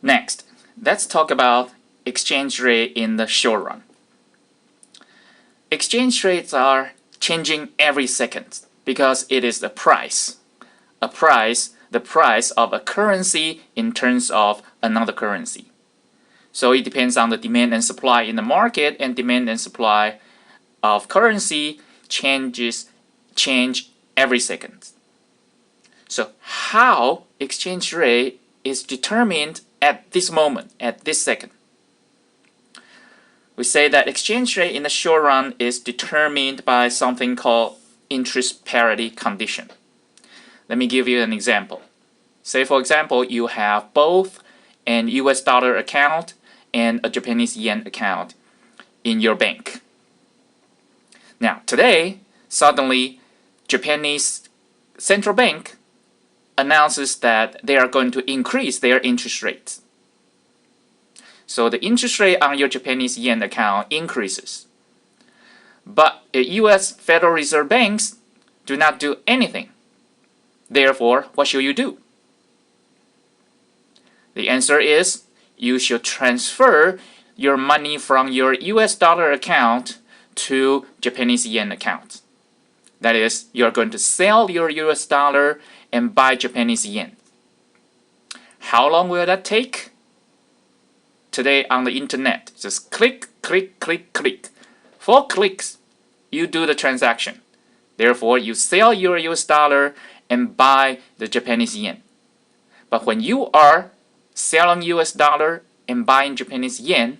Next, let's talk about exchange rate in the short run. Exchange rates are changing every second because it is the price. The price of a currency in terms of another currency. So it depends on the demand and supply in the market, and demand and supply of currency change every second. So how exchange rate is determined at this moment, at this second? We say that exchange rate in the short run is determined by something called interest parity condition. Let me give you an example. Say for example, you have both an US dollar account and a Japanese yen account in your bank. Now today, suddenly Japanese central bank announces that they are going to increase their interest rates. So the interest rate on your Japanese yen account increases. But US Federal Reserve banks do not do anything. Therefore, what should you do? The answer is you should transfer your money from your US dollar account to Japanese yen account. That is, you're going to sell your US dollar and buy Japanese yen. How long will that take? Today on the internet, just click, click, click, click. 4 clicks, you do the transaction. Therefore, you sell your US dollar and buy the Japanese yen. But when you are selling US dollar and buying Japanese yen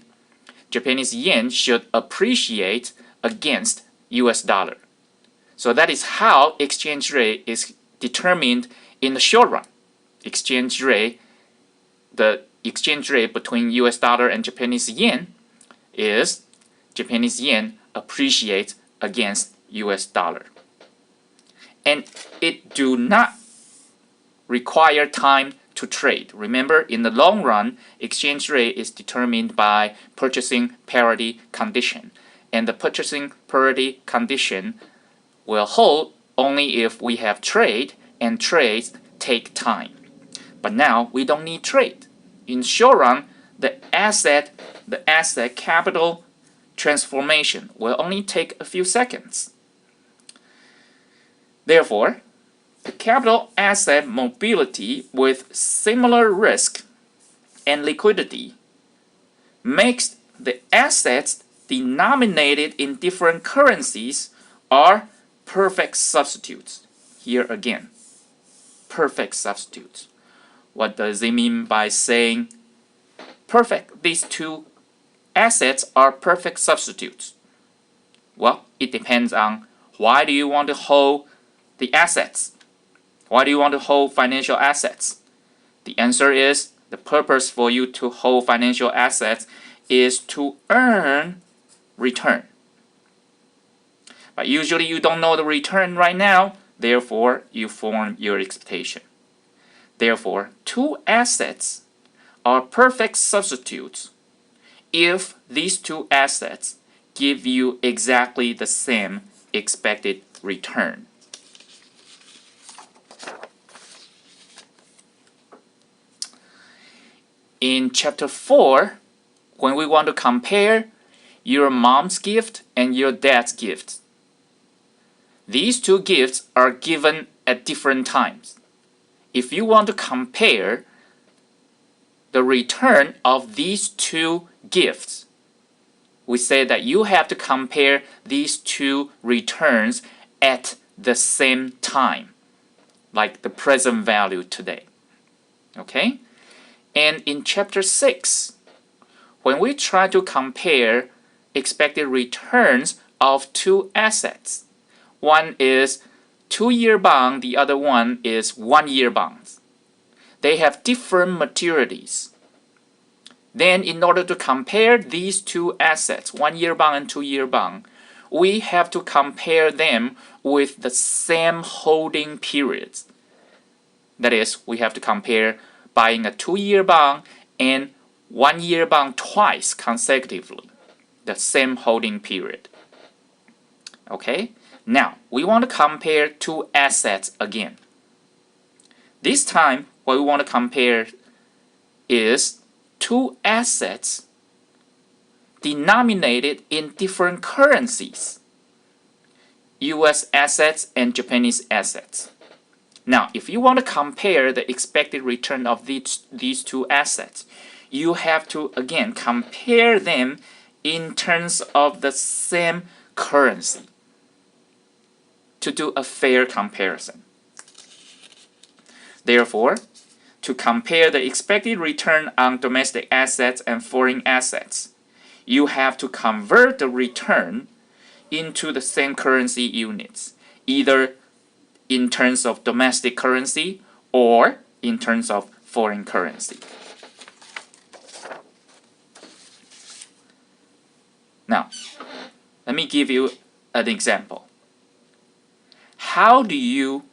should appreciate against US dollar. So that is how exchange rate is determined in the short run. The exchange rate between US dollar and Japanese yen is Japanese yen appreciates against US dollar. And it do not require time to trade. Remember, in the long run, exchange rate is determined by purchasing parity condition. And the purchasing parity condition will hold only if we have trade, and trades take time. But now we don't need trade. In short run, the asset capital transformation will only take a few seconds. Therefore, the capital asset mobility with similar risk and liquidity makes the assets denominated in different currencies are perfect substitutes. Here again, perfect substitutes. What does it mean by saying perfect? These two assets are perfect substitutes. Well, it depends on why do you want to hold the assets. Why do you want to hold financial assets? The answer is the purpose for you to hold financial assets is to earn return. But usually you don't know the return right now, therefore you form your expectation. Therefore, two assets are perfect substitutes if these two assets give you exactly the same expected return. In chapter 4, when we want to compare your mom's gift and your dad's gift, these two gifts are given at different times. If you want to compare the return of these two gifts, we say that you have to compare these two returns at the same time, like the present value today. Okay? And in chapter 6, when we try to compare expected returns of two assets, one is 2-year bond, the other one is 1-year bonds. They have different maturities. Then in order to compare these two assets, 1-year bond and 2-year bond, we have to compare them with the same holding periods. That is, we have to compare buying a 2-year bond and 1-year bond twice consecutively, the same holding period. Okay? Now, we want to compare two assets again. This time, what we want to compare is two assets denominated in different currencies, US assets and Japanese assets. Now, if you want to compare the expected return of these two assets, you have to, again, compare them in terms of the same currency to do a fair comparison. Therefore, to compare the expected return on domestic assets and foreign assets, you have to convert the return into the same currency units, either in terms of domestic currency or in terms of foreign currency. Now, let me give you an example. How do you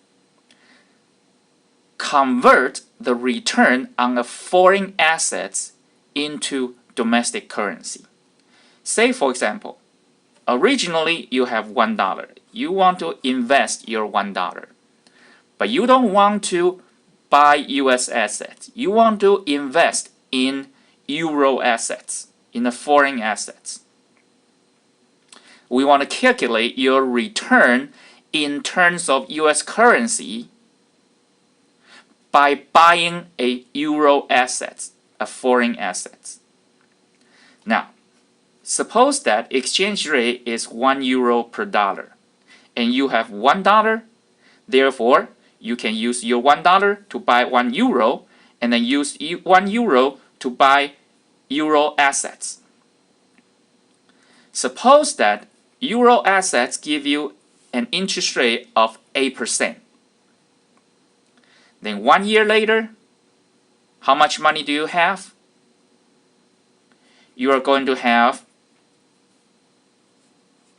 convert the return on a foreign assets into domestic currency? Say, for example, originally you have $1. You want to invest your $1, but you don't want to buy US assets. You want to invest in Euro assets, in the foreign assets. We want to calculate your return in terms of US currency by buying a Euro asset, a foreign asset. Now, suppose that exchange rate is €1 per dollar, and you have $1. Therefore, you can use your $1 to buy €1, and then use €1 to buy Euro assets. Suppose that Euro assets give you an interest rate of 8%. Then 1 year later, how much money do you have? You are going to have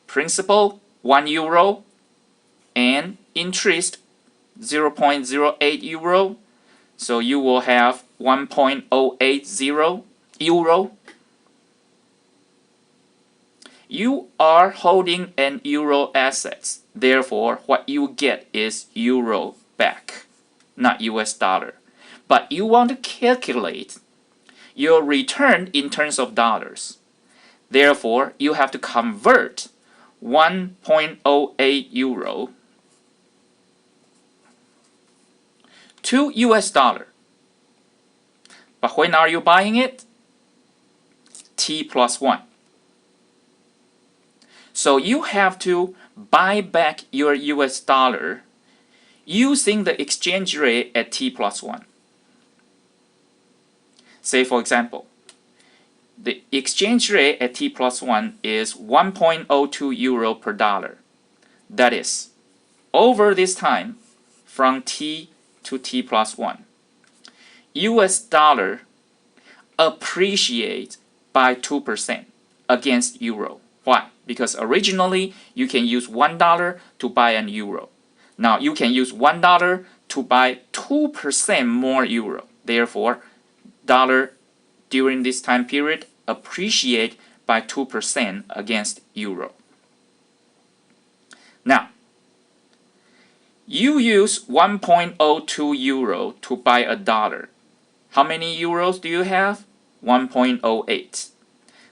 principal €1 and interest €0.08. So you will have €1.080. You are holding an Euro assets. Therefore, what you get is Euro back, not US dollar. But you want to calculate your return in terms of dollars. Therefore, you have to convert €1.08 to US dollar. But when are you buying it? T+1. So you have to buy back your US dollar using the exchange rate at T+1. Say, for example, the exchange rate at T+1 is €1.02 per dollar. That is, over this time, from T to T+1, US dollar appreciates by 2% against Euro. Why? Because originally you can use $1 to buy an Euro. Now you can use $1 to buy 2% more Euro. Therefore, dollar during this time period appreciate by 2% against Euro. Now, you use €1.02 to buy a dollar. How many euros do you have? 1.08.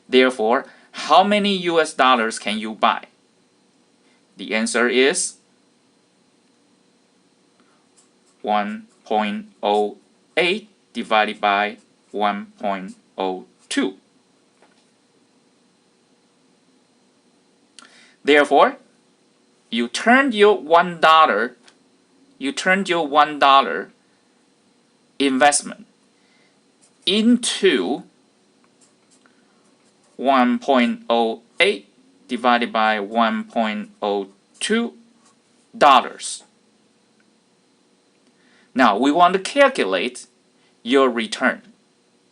Therefore, how many US dollars can you buy? The answer is 1.08 divided by 1.02. Therefore, you turned your $1 investment into 1.08 divided by 1.02 dollars. Now we want to calculate your return,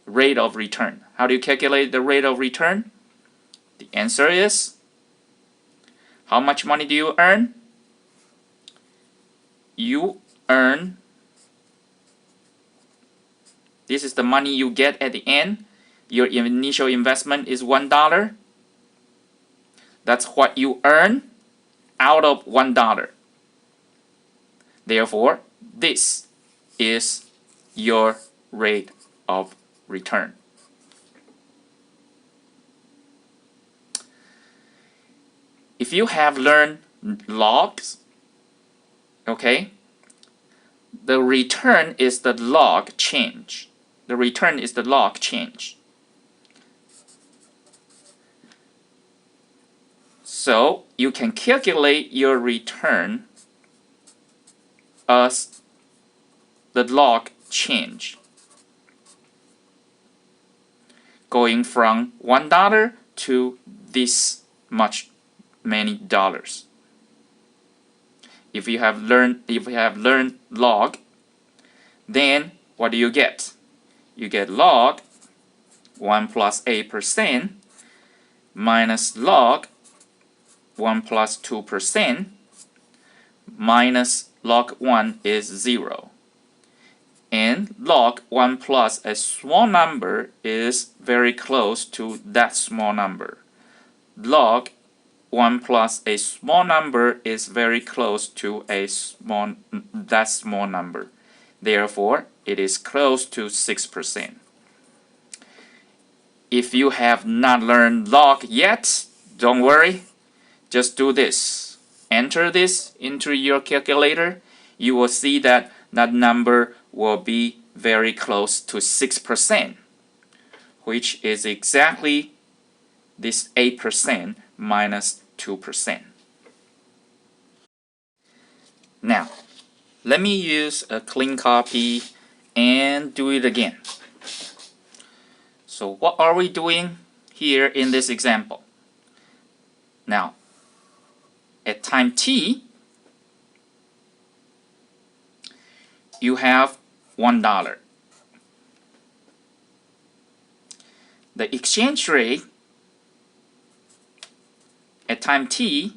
rate of return. How do you calculate the rate of return? The answer is, how much money do you earn? You earn, this is the money you get at the end. Your initial investment is $1. That's what you earn out of $1. Therefore, this is your rate of return. if you have learned logs, okay, the return is the log change. The return is the log change. So you can calculate your return as the log change, going from $1 to this much many dollars. If you have learned log, then what do you get? You get log 1 plus 8% minus log 1 plus 2% minus log 1 is 0. And log 1 plus a small number is very close to that small number. Log 1 plus a small number is very close to that small number. Therefore, it is close to 6%. If you have not learned log yet, don't worry. Just do this. Enter this into your calculator. You will see that that number will be very close to 6%, which is exactly this 8% minus 2%. Now, let me use a clean copy and do it again. So what are we doing here in this example? Now, at time t, you have $1. The exchange rate at time t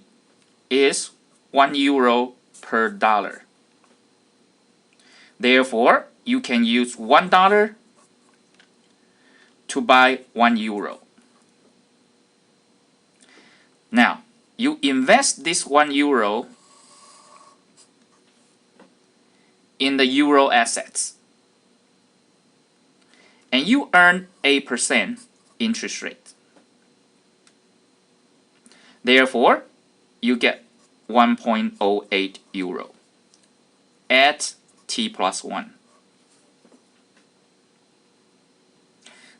is €1 per dollar. Therefore, you can use $1 to buy €1. Now, you invest this €1 in the euro assets, and you earn 8% interest rate. Therefore, you get €1.08 at t plus 1.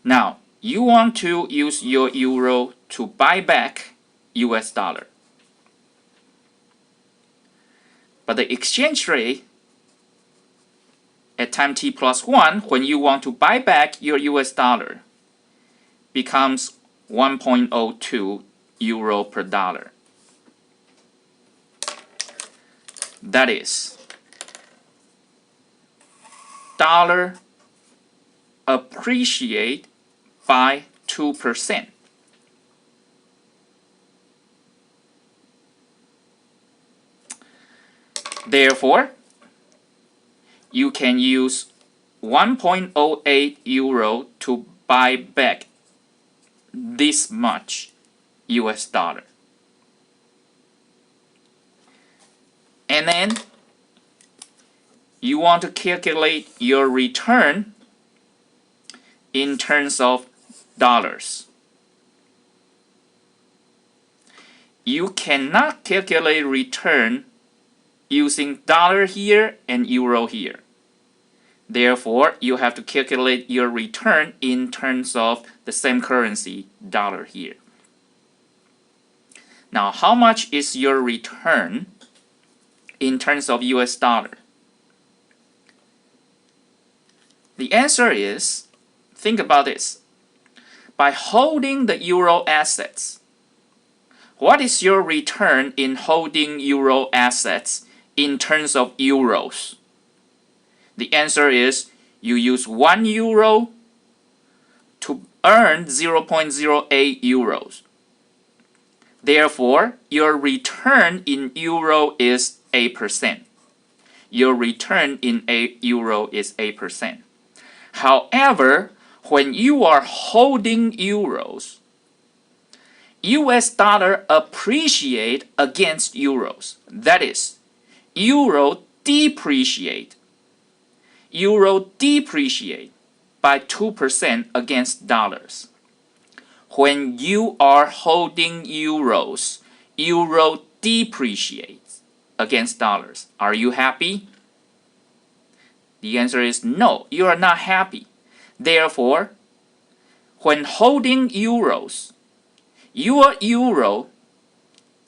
Now, you want to use your euro to buy back US dollar. But the exchange rate at time t plus 1, when you want to buy back your US dollar, becomes €1.02 per dollar. That is, dollar appreciate by 2%. Therefore, you can use €1.08 to buy back this much US dollar. And then you want to calculate your return in terms of dollars. You cannot calculate return using dollar here and euro here. Therefore, you have to calculate your return in terms of the same currency, dollar here. Now, how much is your return in terms of US dollar? The answer is, think about this. By holding the euro assets, what is your return in holding euro assets in terms of euros? The answer is you use €1 to earn 0.08 euros. Therefore, your return in euro is 8%. Your return in euro is 8%. However, when you are holding euros, US dollar appreciate against euros. That is, euro depreciate. Euro depreciate by 2% against dollars. When you are holding euros, euro depreciates against dollars. Are you happy? The answer is no, you are not happy. Therefore, when holding euros, your euro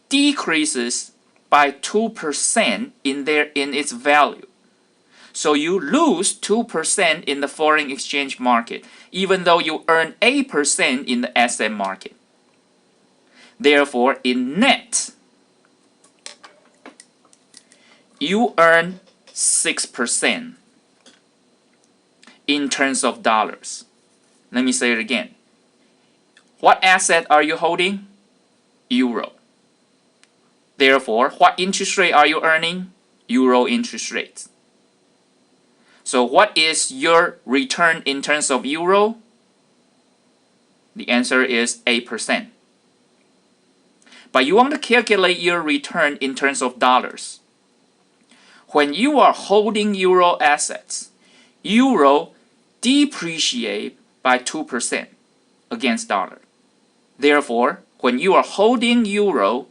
decreases by 2% in its value. So you lose 2% in the foreign exchange market, even though you earn 8% in the asset market. Therefore, in net, you earn 6% in terms of dollars. Let me say it again. What asset are you holding? Euro. Therefore, what interest rate are you earning? Euro interest rates. So what is your return in terms of euro? The answer is 8%. But you want to calculate your return in terms of dollars. When you are holding euro assets, euro depreciate by 2% against dollar. Therefore, when you are holding euro,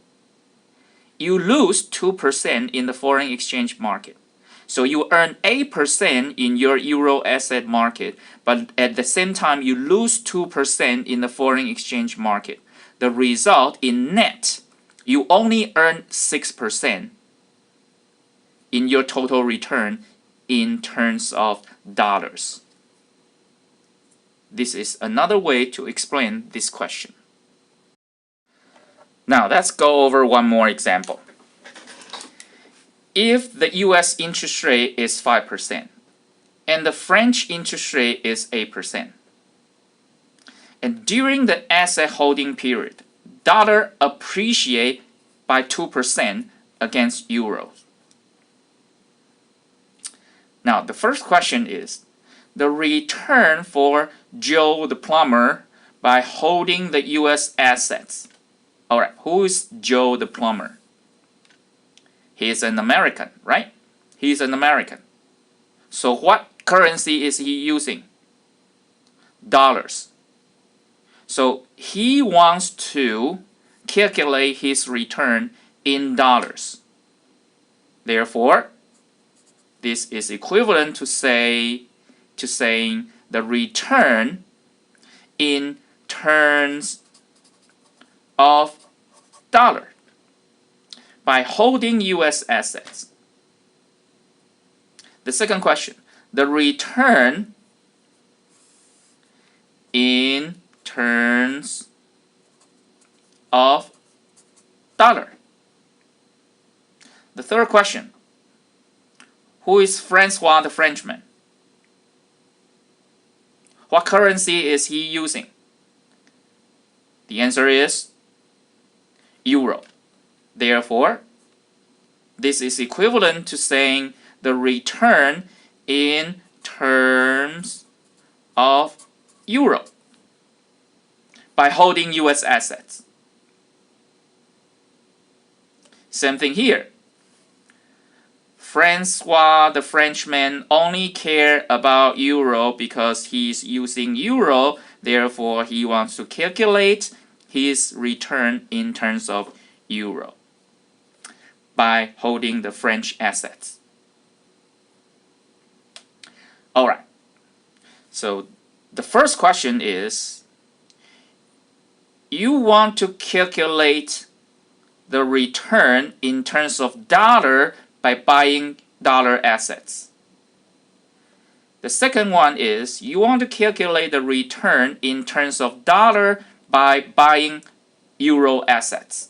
you lose 2% in the foreign exchange market. So you earn 8% in your euro asset market, but at the same time you lose 2% in the foreign exchange market. The result in net, you only earn 6% in your total return in terms of dollars. This is another way to explain this question. Now let's go over one more example. If the US interest rate is 5% and the French interest rate is 8%, and during the asset holding period, dollar appreciate by 2% against euro. Now the first question is the return for Joe the plumber by holding the US assets. Alright, who is Joe the plumber? He's an American, right? He's an American. So what currency is he using? Dollars. So he wants to calculate his return in dollars. Therefore, this is equivalent to saying the return in terms of dollar by holding US assets. The second question, the return in terms of dollar. The third question, who is Francois the Frenchman? What currency is he using? The answer is euro. Therefore, this is equivalent to saying the return in terms of euro by holding US assets. Same thing here. Francois the Frenchman only cares about euro because he's using euro, therefore he wants to calculate his return in terms of euro by holding the French assets. Alright, so the first question is, you want to calculate the return in terms of dollar by buying dollar assets. The second one is, you want to calculate the return in terms of dollar by buying euro assets.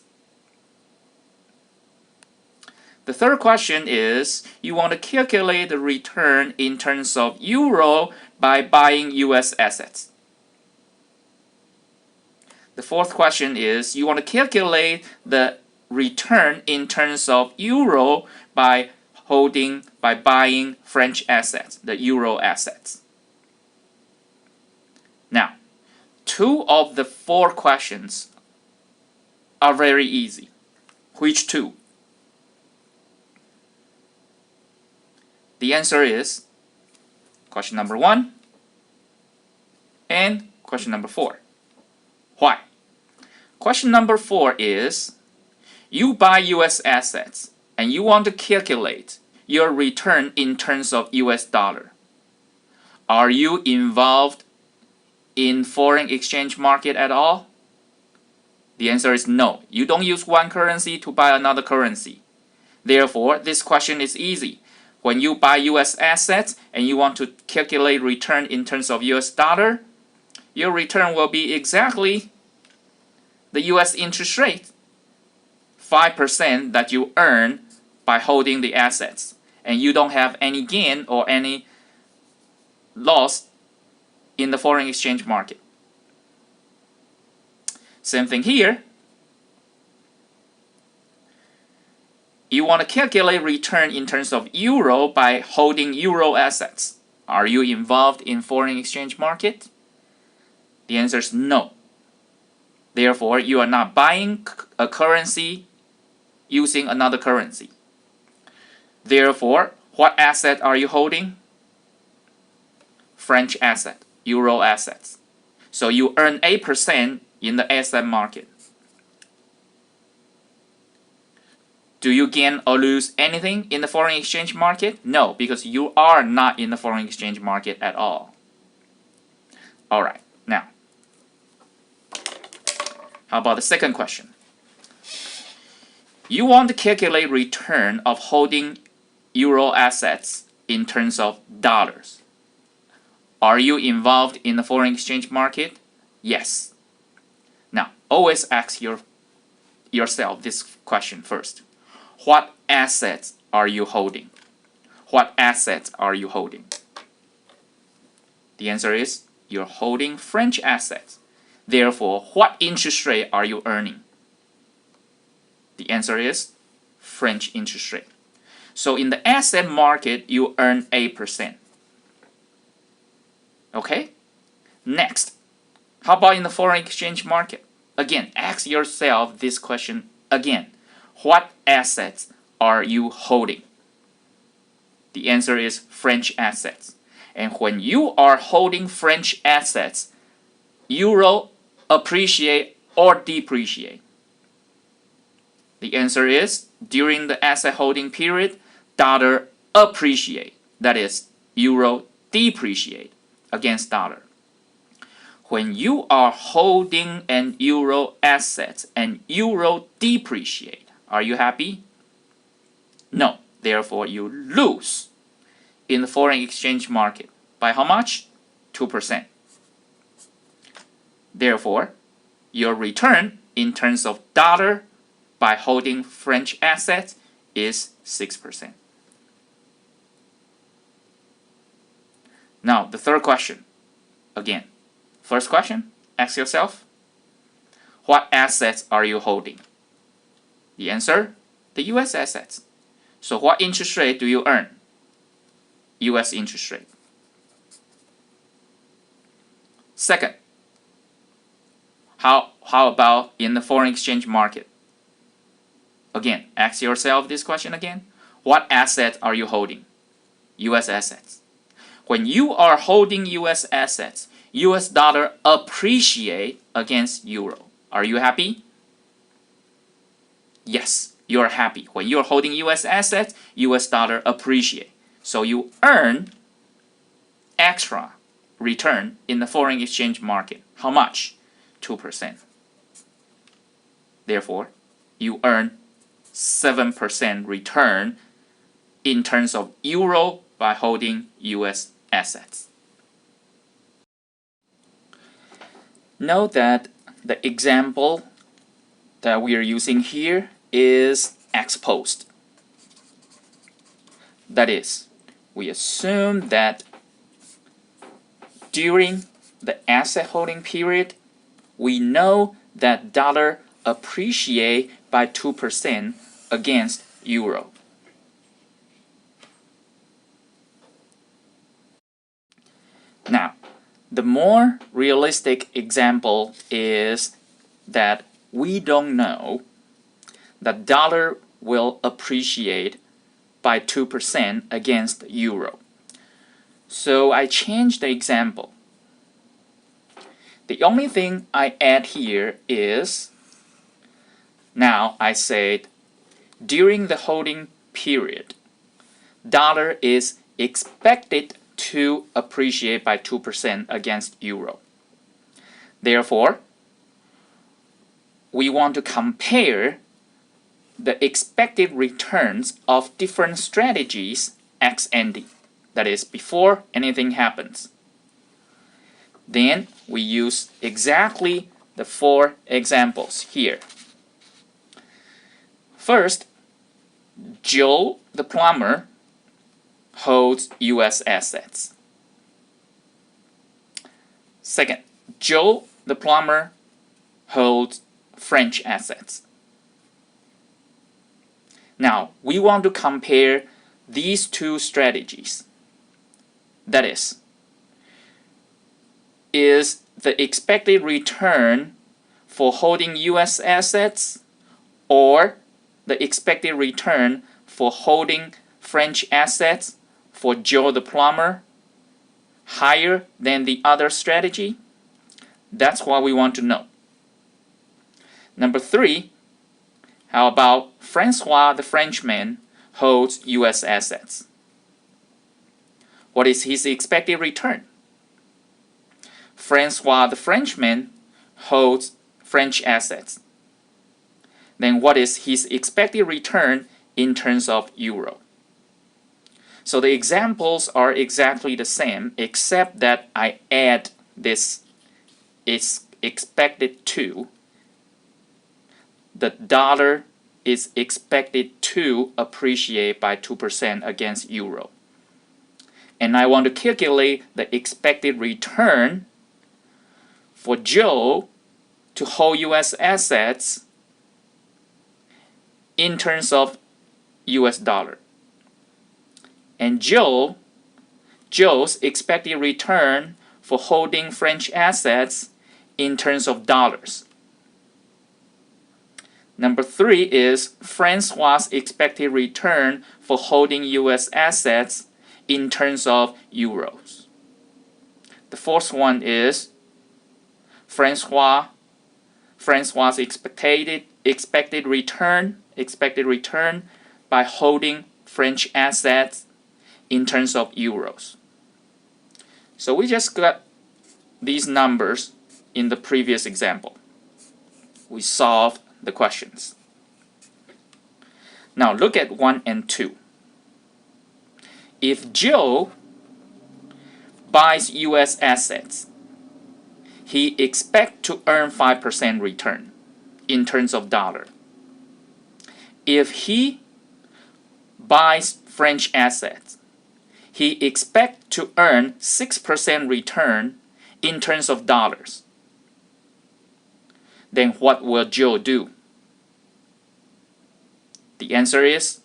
The third question is, you want to calculate the return in terms of euro by buying US assets. The fourth question is, you want to calculate the return in terms of euro by buying French assets, the euro assets. Now, two of the four questions are very easy. Which two? The answer is question number 1 and question number 4. Why? Question number 4 is, You buy US assets and you want to calculate your return in terms of US dollar. Are you involved in foreign exchange market at all? The answer is no. You don't use one currency to buy another currency. Therefore, this question is easy. When you buy US assets and you want to calculate return in terms of US dollar, your return will be exactly the US interest rate, 5% that you earn by holding the assets, and you don't have any gain or any loss in the foreign exchange market. Same thing here. You want to calculate return in terms of euro by holding euro assets. Are you involved in foreign exchange market? The answer is no. Therefore, you are not buying a currency using another currency. Therefore, what asset are you holding? French asset, euro assets. So you earn 8% in the asset market. Do you gain or lose anything in the foreign exchange market? No, because you are not in the foreign exchange market at all. Alright, now, how about the second question? You want to calculate return of holding euro assets in terms of dollars. Are you involved in the foreign exchange market? Yes. Now, always ask yourself this question first. What assets are you holding? What assets are you holding? The answer is you're holding French assets. Therefore, what interest rate are you earning? The answer is French interest rate. So in the asset market, you earn 8%. Okay? Next, how about in the foreign exchange market? Again, ask yourself this question again. What assets are you holding? The answer is French assets. And when you are holding French assets, euro appreciate or depreciate? The answer is during the asset holding period, dollar appreciate. That is, euro depreciate against dollar. When you are holding an euro asset and euro depreciate, are you happy? No. Therefore, you lose in the foreign exchange market. By how much? 2%. Therefore, your return in terms of dollar by holding French assets is 6%. Now, the third question. Again, first question, ask yourself, what assets are you holding? The answer, the US assets. So what interest rate do you earn? US interest rate. Second, how about in the foreign exchange market? Again, ask yourself this question again. What assets are you holding? US assets. When you are holding US assets, US dollar appreciate against euro. Are you happy? Yes, you're happy. When you're holding US assets, US dollar appreciate. So you earn extra return in the foreign exchange market. How much? 2%. Therefore, you earn 7% return in terms of euro by holding US assets. Note that the example that we are using here is ex post. That is, we assume that during the asset holding period, we know that dollar appreciate by 2% against euro. Now, the more realistic example is that we don't know that dollar will appreciate by 2% against euro. So I changed the example. The only thing I add here is Now I said during the holding period, dollar is expected to appreciate by 2% against euro. Therefore, we want to compare the expected returns of different strategies ex ante, that is, before anything happens. Then we use exactly the 4 examples here. First, Joe the plumber holds US assets. Second, Joe the plumber holds French assets. Now, we want to compare these two strategies. That is the expected return for holding US assets or the expected return for holding French assets for Joe the plumber higher than the other strategy? That's what we want to know. Number 3, how about Francois the Frenchman holds US assets? What is his expected return? Francois the Frenchman holds French assets. Then what is his expected return in terms of euro? So the examples are exactly the same, except that I add this is expected to. The dollar is expected to appreciate by 2% against euro. And I want to calculate the expected return for Joe to hold US assets in terms of US dollar. And Joe's expected return for holding French assets in terms of dollars. Number 3 is Francois' expected return for holding US assets in terms of euros. The 4th one is Francois' expected return by holding French assets in terms of euros. So we just got these numbers in the previous example. We solved the questions. Now look at 1 and 2. If Joe buys US assets, he expects to earn 5% return in terms of dollar. If he buys French assets, he expects to earn 6% return in terms of dollars. Then what will Joe do? The answer is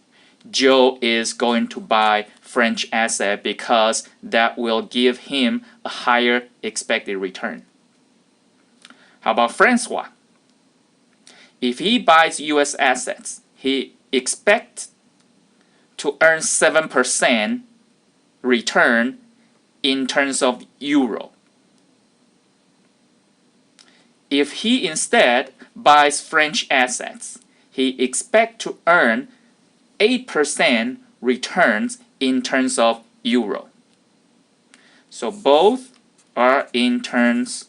Joe is going to buy French asset because that will give him a higher expected return. How about Francois? If he buys US assets, he expects to earn 7% return in terms of euro. If he instead buys French assets, he expects to earn 8% returns in terms of euro. So both are in terms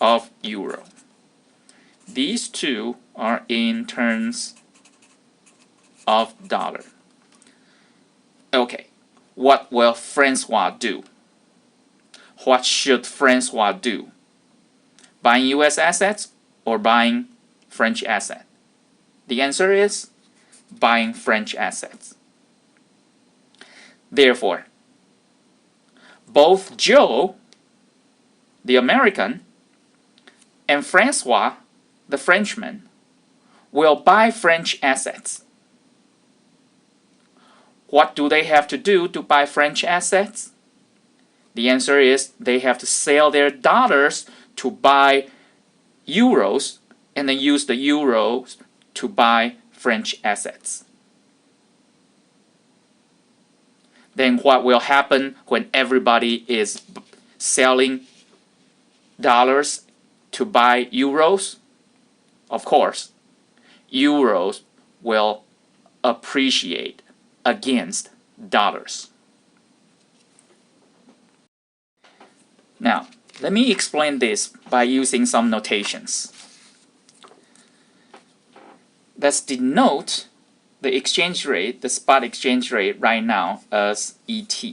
of euro. These two are in terms of dollar. Okay, what will Francois do? What should Francois do? Buying US assets or buying French assets? The answer is buying French assets. Therefore, both Joe, the American, and Francois, the Frenchman, will buy French assets. What do they have to do to buy French assets? The answer is they have to sell their dollars to buy euros and then use the euros to buy French assets. Then what will happen when everybody is selling dollars to buy euros? Of course, euros will appreciate against dollars. Now, let me explain this by using some notations. Let's denote the exchange rate, the spot exchange rate right now as ET.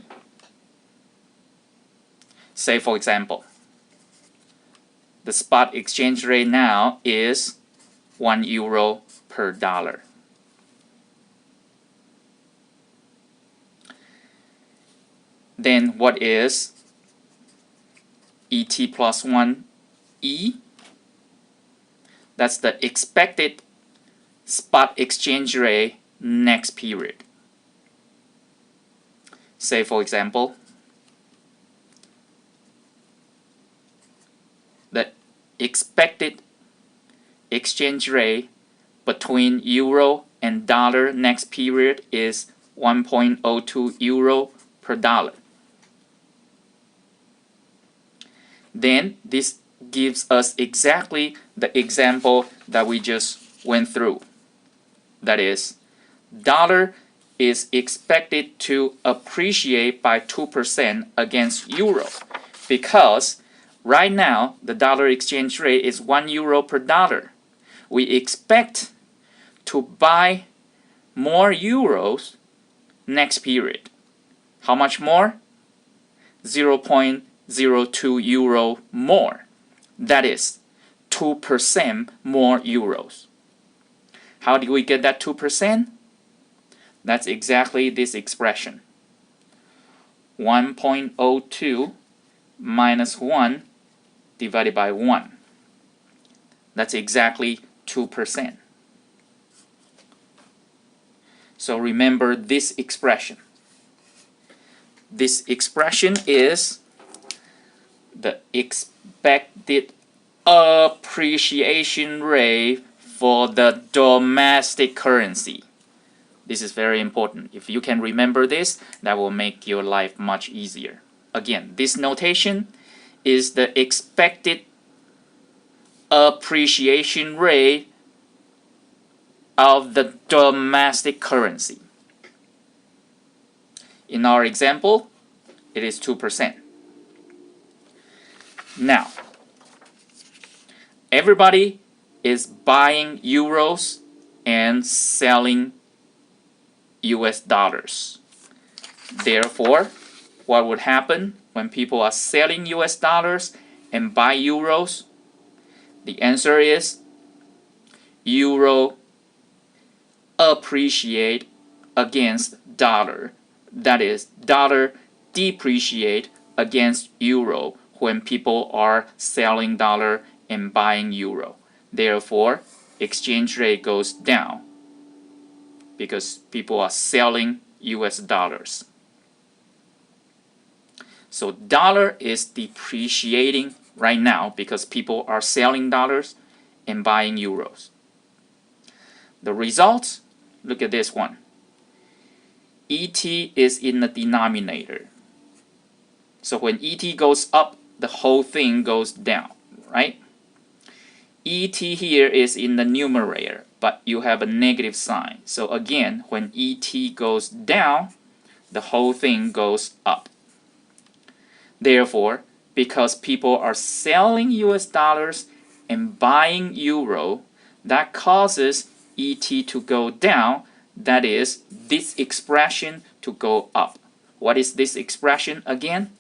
Say, for example, the spot exchange rate now is 1 euro per dollar. Then what is ET plus 1E? That's the expected spot exchange rate next period. Say, for example, the expected exchange rate between euro and dollar next period is 1.02 euro per dollar. Then this gives us exactly the example that we just went through. That is, dollar is expected to appreciate by 2% against euro because right now the dollar exchange rate is 1 euro per dollar. We expect to buy more euros next period. How much more? 0.02 euro more. That is 2% more euros. How do we get that 2%? That's exactly this expression. 1.02 minus 1 divided by 1. That's exactly 2%. So remember this expression. This expression is the expected appreciation rate for the domestic currency. This is very important. If you can remember this, that will make your life much easier. Again, this notation is the expected appreciation rate of the domestic currency. In our example, it is 2%. Now, everybody is buying euros and selling US dollars. Therefore, what would happen when people are selling US dollars and buy euros? The answer is euro appreciate against dollar. That is, dollar depreciate against euro when people are selling dollar and buying euro. Therefore, exchange rate goes down because people are selling US dollars. So dollar is depreciating right now because people are selling dollars and buying euros. The result, look at this one. ET is in the denominator. So when ET goes up, the whole thing goes down, right? ET here is in the numerator, but you have a negative sign. So again, when ET goes down, the whole thing goes up. Therefore, because people are selling US dollars and buying euro, that causes ET to go down. That is, this expression to go up. What is this expression again?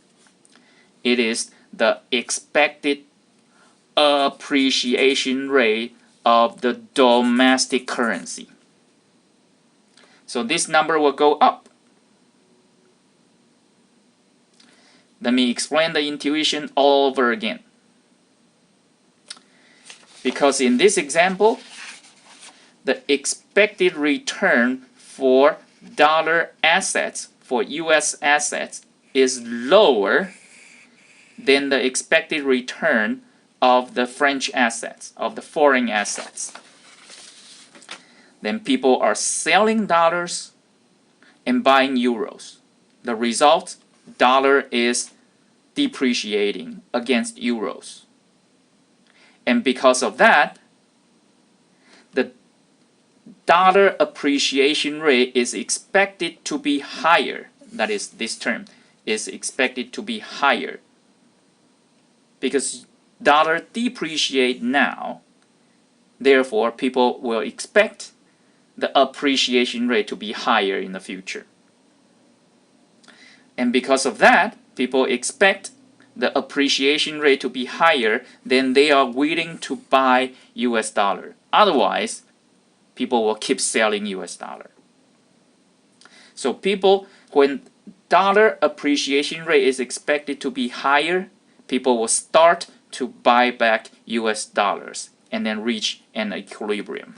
It is the expected appreciation rate of the domestic currency. So this number will go up. Let me explain the intuition all over again. Because in this example, the expected return for dollar assets, for US assets, is lower than the expected return of the French assets, of the foreign assets. Then people are selling dollars and buying euros. The result, dollar is depreciating against euros. And because of that, the dollar appreciation rate is expected to be higher, that is, this term is expected to be higher, because dollar depreciate now, therefore people will expect the appreciation rate to be higher in the future. And because of that, people expect the appreciation rate to be higher, then they are willing to buy US dollar. Otherwise, people will keep selling US dollar. So people, when dollar appreciation rate is expected to be higher, people will start to buy back US dollars and then reach an equilibrium.